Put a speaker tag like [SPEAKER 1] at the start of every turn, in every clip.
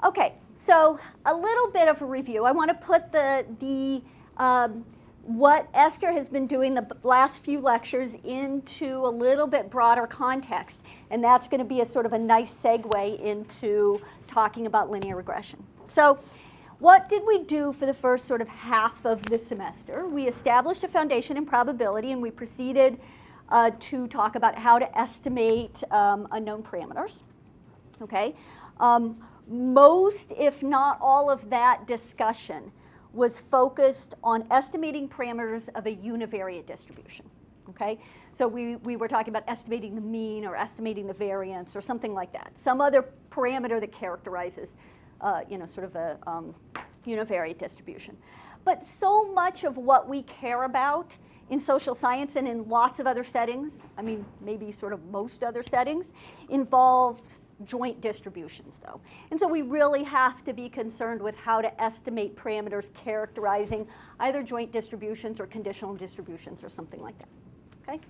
[SPEAKER 1] Okay, so a little bit of a review. I want to put what Esther has been doing the last few lectures into a little bit broader context, and that's going to be a sort of a nice segue into talking about linear regression. So what did we do for the first sort of half of the semester? We established a foundation in probability, and we proceeded to talk about how to estimate unknown parameters. Okay, most, if not all of that discussion was focused on estimating parameters of a univariate distribution. Okay, so we were talking about estimating the mean or estimating the variance or something like that, some other parameter that characterizes sort of a univariate distribution. But so much of what we care about in social science and in lots of other settings, I mean maybe sort of most other settings, involves joint distributions though. And so we really have to be concerned with how to estimate parameters characterizing either joint distributions or conditional distributions or something like that. Okay?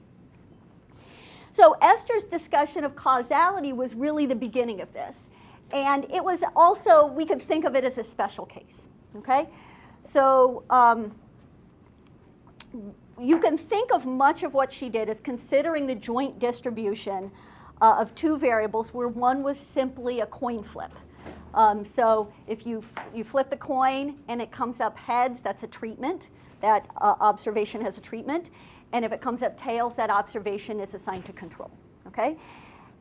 [SPEAKER 1] So Esther's discussion of causality was really the beginning of this. And it was also, we could think of it as a special case. Okay? So you can think of much of what she did as considering the joint distribution of two variables where one was simply a coin flip. So if you flip the coin and it comes up heads, that's a treatment. That observation has a treatment. And if it comes up tails, that observation is assigned to control. Okay?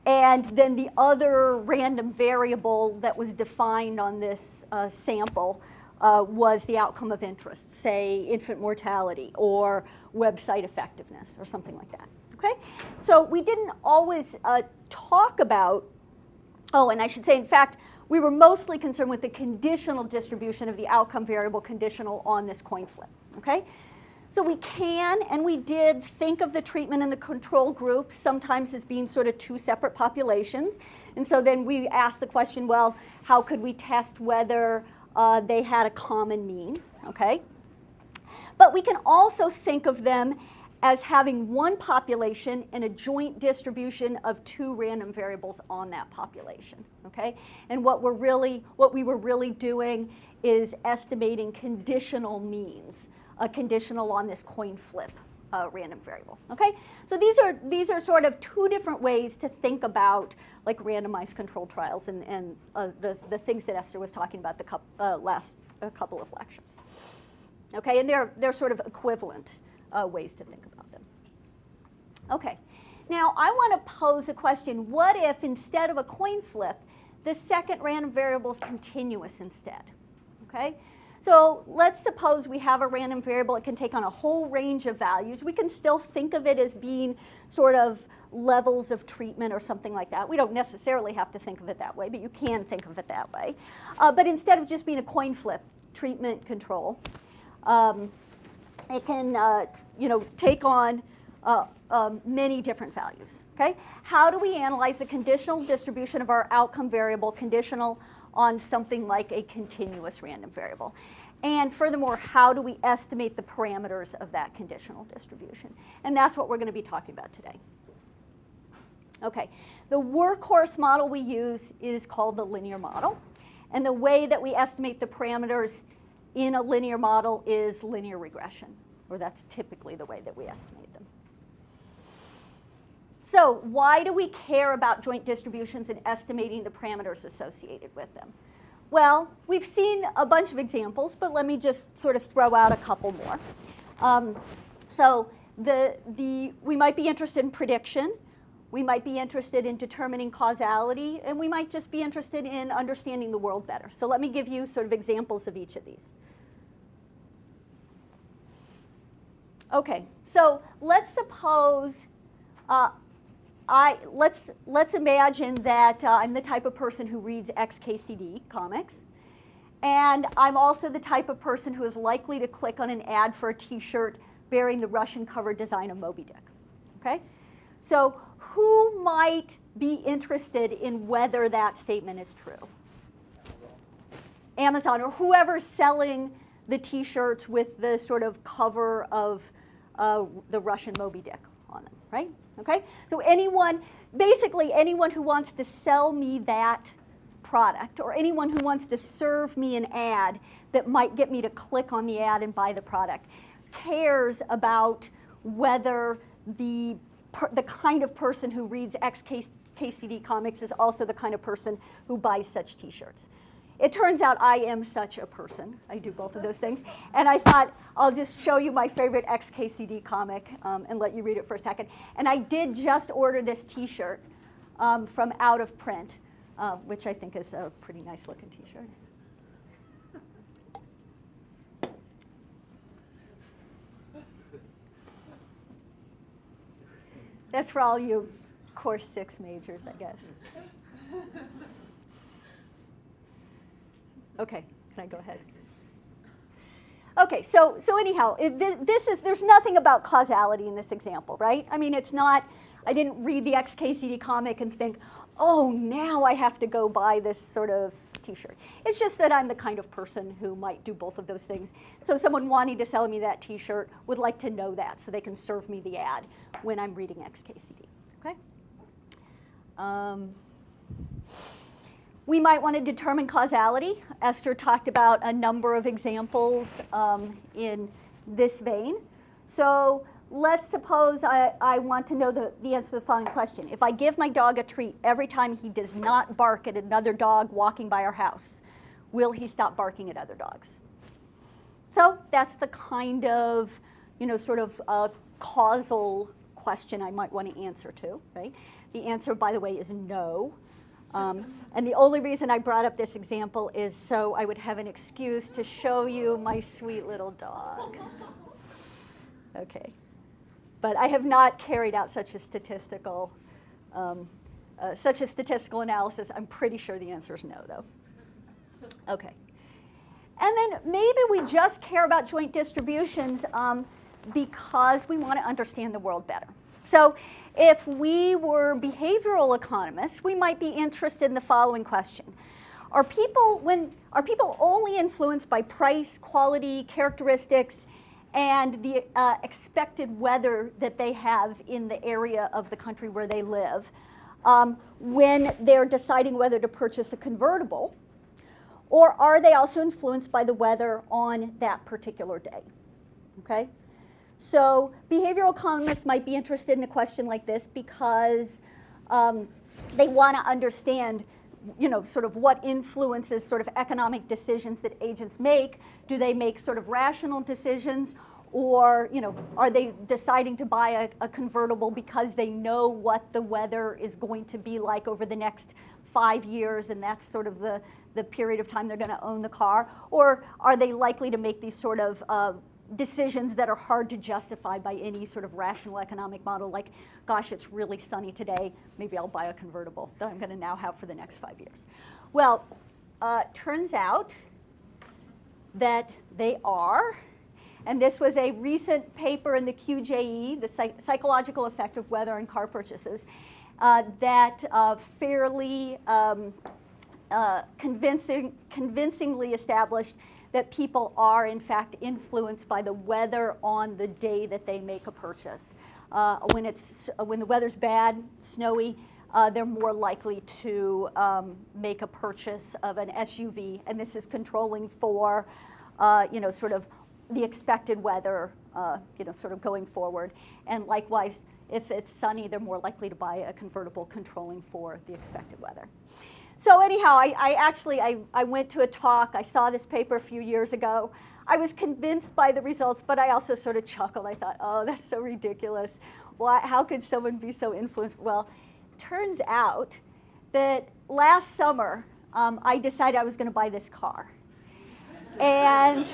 [SPEAKER 1] And then the other random variable that was defined on this sample was the outcome of interest, say infant mortality or website effectiveness or something like that. Okay? So we didn't always talk about, and I should say, in fact, we were mostly concerned with the conditional distribution of the outcome variable conditional on this coin flip. Okay? So we can, and we did, think of the treatment and the control group sometimes as being sort of two separate populations. And so then we asked the question, well, how could we test whether they had a common mean? Okay? But we can also think of them as having one population and a joint distribution of two random variables on that population. Okay? And what we were really doing is estimating conditional means. Conditional on this coin flip random variable. Okay, so these are sort of two different ways to think about like randomized control trials and the things that Esther was talking about the last couple of lectures. Okay, and they're sort of equivalent ways to think about them. Okay, now I want to pose a question. What if instead of a coin flip, the second random variable is continuous instead? Okay. So let's suppose we have a random variable. It can take on a whole range of values. We can still think of it as being sort of levels of treatment or something like that. We don't necessarily have to think of it that way, but you can think of it that way. But instead of just being a coin flip, treatment control, it can take on many different values. Okay? How do we analyze the conditional distribution of our outcome variable conditional on something like a continuous random variable? And furthermore, how do we estimate the parameters of that conditional distribution? And that's what we're going to be talking about today. Okay, the workhorse model we use is called the linear model. And the way that we estimate the parameters in a linear model is linear regression, or that's typically the way that we estimate them. So why do we care about joint distributions and estimating the parameters associated with them? Well, we've seen a bunch of examples, but let me just sort of throw out a couple more. So we might be interested in prediction. We might be interested in determining causality, and we might just be interested in understanding the world better. So let me give you sort of examples of each of these. Okay, so let's suppose let's imagine that I'm the type of person who reads XKCD comics, and I'm also the type of person who is likely to click on an ad for a T-shirt bearing the Russian cover design of Moby Dick. Okay, so who might be interested in whether that statement is true? Amazon, or whoever's selling the T-shirts with the sort of cover of the Russian Moby Dick on them, right? Okay, so basically anyone who wants to sell me that product, or anyone who wants to serve me an ad that might get me to click on the ad and buy the product, cares about whether the kind of person who reads XKCD comics is also the kind of person who buys such t-shirts. It turns out I am such a person. I do both of those things. And I thought I'll just show you my favorite XKCD comic and let you read it for a second. And I did just order this t-shirt from Out of Print, which I think is a pretty nice looking t-shirt. That's for all you Course 6 majors, I guess. Okay, can I go ahead? Okay, so anyhow, there's nothing about causality in this example, right? I mean, it's not, I didn't read the XKCD comic and think, oh, now I have to go buy this sort of t-shirt. It's just that I'm the kind of person who might do both of those things. So someone wanting to sell me that t-shirt would like to know that so they can serve me the ad when I'm reading XKCD, okay? We might want to determine causality. Esther talked about a number of examples in this vein. So let's suppose I want to know the answer to the following question. If I give my dog a treat every time he does not bark at another dog walking by our house, will he stop barking at other dogs? So that's the kind of, sort of causal question I might want to answer to, right? The answer, by the way, is no. And the only reason I brought up this example is so I would have an excuse to show you my sweet little dog. Okay. But I have not carried out such a statistical analysis. I'm pretty sure the answer is no, though. Okay. And then maybe we just care about joint distributions because we want to understand the world better. So if we were behavioral economists, we might be interested in the following question. Are people only influenced by price, quality, characteristics, and the expected weather that they have in the area of the country where they live when they're deciding whether to purchase a convertible? Or are they also influenced by the weather on that particular day? Okay? So behavioral economists might be interested in a question like this because they want to understand, sort of what influences sort of economic decisions that agents make. Do they make sort of rational decisions, or are they deciding to buy a convertible because they know what the weather is going to be like over the next 5 years, and that's sort of the period of time they're going to own the car? Or are they likely to make these sort of decisions that are hard to justify by any sort of rational economic model, like, gosh, it's really sunny today, maybe I'll buy a convertible that I'm going to now have for the next 5 years? Well, turns out that they are, and this was a recent paper in the QJE, the psychological effect of weather on car purchases, that fairly convincingly established that people are, in fact, influenced by the weather on the day that they make a purchase. When the weather's bad, snowy, they're more likely to make a purchase of an SUV, and this is controlling for, sort of the expected weather, sort of going forward. And likewise, if it's sunny, they're more likely to buy a convertible, controlling for the expected weather. So anyhow, I went to a talk. I saw this paper a few years ago. I was convinced by the results, but I also sort of chuckled. I thought, oh, that's so ridiculous. How could someone be so influenced? Well, turns out that last summer, I decided I was going to buy this car. And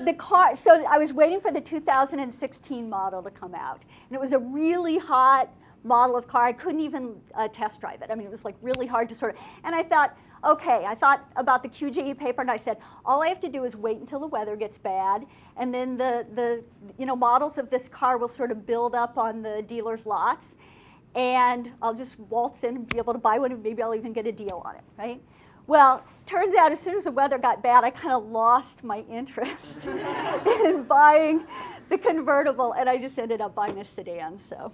[SPEAKER 1] the car, so I was waiting for the 2016 model to come out. And it was a really hot model of car. I couldn't even test drive it. I mean, it was like really hard to sort of, and I thought, okay, I thought about the QJE paper, and I said, all I have to do is wait until the weather gets bad, and then the models of this car will sort of build up on the dealer's lots, and I'll just waltz in and be able to buy one, and maybe I'll even get a deal on it, right? Well, turns out as soon as the weather got bad, I kind of lost my interest in buying the convertible, and I just ended up buying a sedan, so.